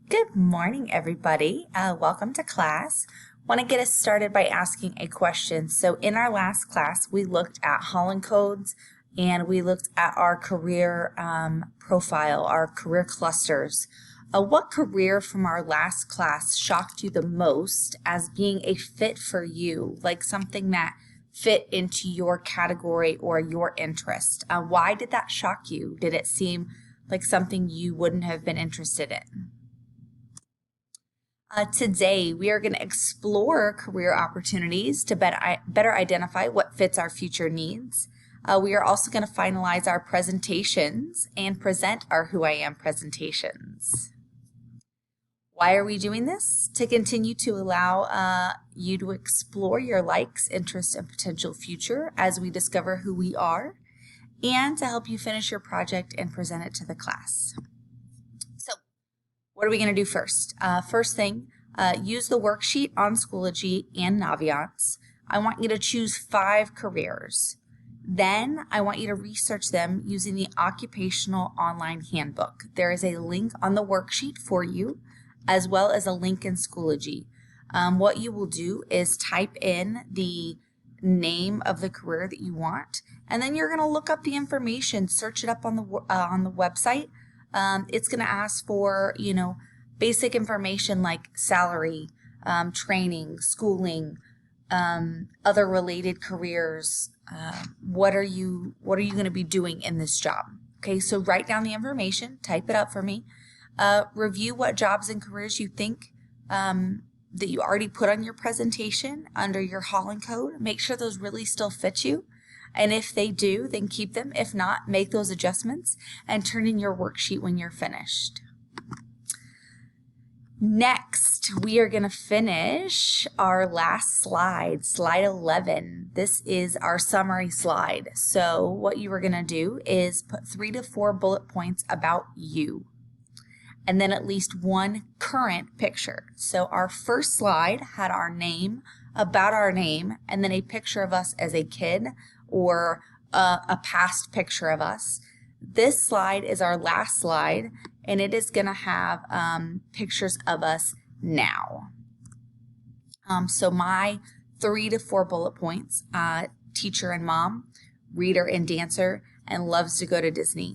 Good morning, everybody. Welcome to class. Want to get us started by asking a question. So in our last class, we looked at Holland codes and we looked at our career profile, our career clusters. What career from our last class shocked you the most as being a fit for you, like something that fit into your category or your interest? Why did that shock you? Did it seem like something you wouldn't have been interested in? Today, we are going to explore career opportunities to better identify what fits our future needs. We are also going to finalize our presentations and present our Who I Am presentations. Why are we doing this? To continue to allow you to explore your likes, interests, and potential future as we discover who we are, and to help you finish your project and present it to the class. What are we going to do first? First thing, use the worksheet on Schoology and Naviance. I want you to choose 5 careers. Then I want you to research them using the Occupational Online Handbook. There is a link on the worksheet for you, as well as a link in Schoology. What you will do is type in the name of the career that you want, and then you're going to look up the information, search it up on the website. It's going to ask for, basic information like salary, training, schooling, other related careers. What are you going to be doing in this job? Okay, so write down the information, type it up for me. Review what jobs and careers you think that you already put on your presentation under your Holland code. Make sure those really still fit you. And if they do, then keep them. If not, make those adjustments and turn in your worksheet when you're finished. Next, we are going to finish our last slide, slide 11. This is our summary slide. So what you are going to do is put 3 to 4 bullet points about you, and then at least 1 current picture. So our first slide had our name, about our name, and then a picture of us as a kid, or a past picture of us. This slide is our last slide, and it is going to have pictures of us now. So my 3 to 4 bullet points: teacher and mom, reader and dancer, and loves to go to Disney.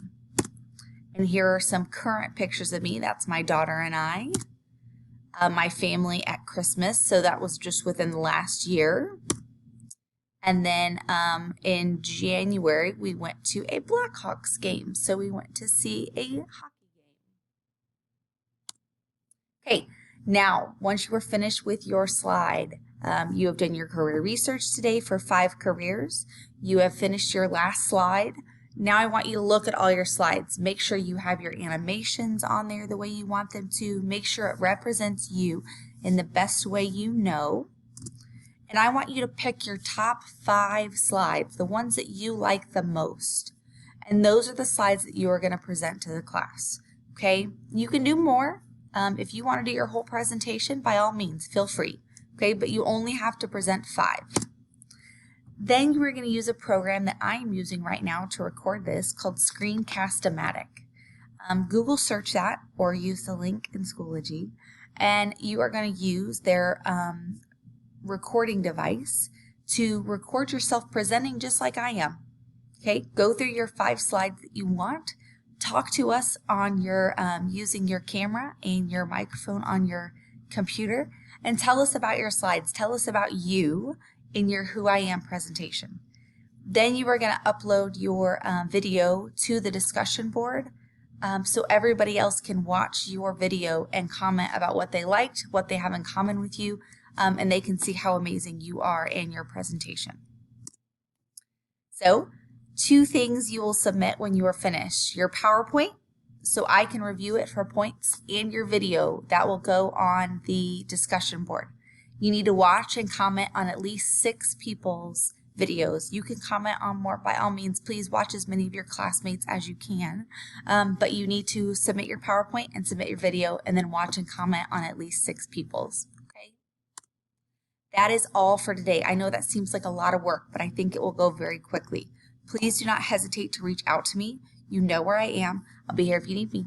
And here are some current pictures of me. That's my daughter and I. My family at Christmas, so that was just within the last year. And then in January, we went to a Blackhawks game. So we went to see a hockey game. Okay, now, once you are finished with your slide, you have done your career research today for 5 careers. You have finished your last slide. Now I want you to look at all your slides. Make sure you have your animations on there the way you want them to. Make sure it represents you in the best way you know. And I want you to pick your top 5 slides, the ones that you like the most. And those are the slides that you are going to present to the class. Okay? You can do more. If you want to do your whole presentation, by all means, feel free. Okay? But you only have to present 5. Then we're going to use a program that I am using right now to record this called Screencast-O-Matic. Google search that or use the link in Schoology. And you are going to use their recording device to record yourself presenting just like I am. Okay, go through your 5 slides that you want. Talk to us on your using your camera and your microphone on your computer, and tell us about your slides. Tell us about you in your Who I Am presentation. Then you are going to upload your video to the discussion board so everybody else can watch your video and comment about what they liked, what they have in common with you, and they can see how amazing you are in your presentation. So, 2 things you will submit when you are finished: your PowerPoint, so I can review it for points, and your video that will go on the discussion board. You need to watch and comment on at least 6 people's videos. You can comment on more. By all means, please watch as many of your classmates as you can, but you need to submit your PowerPoint and submit your video, and then watch and comment on at least 6 people's. That is all for today. I know that seems like a lot of work, but I think it will go very quickly. Please do not hesitate to reach out to me. You know where I am. I'll be here if you need me.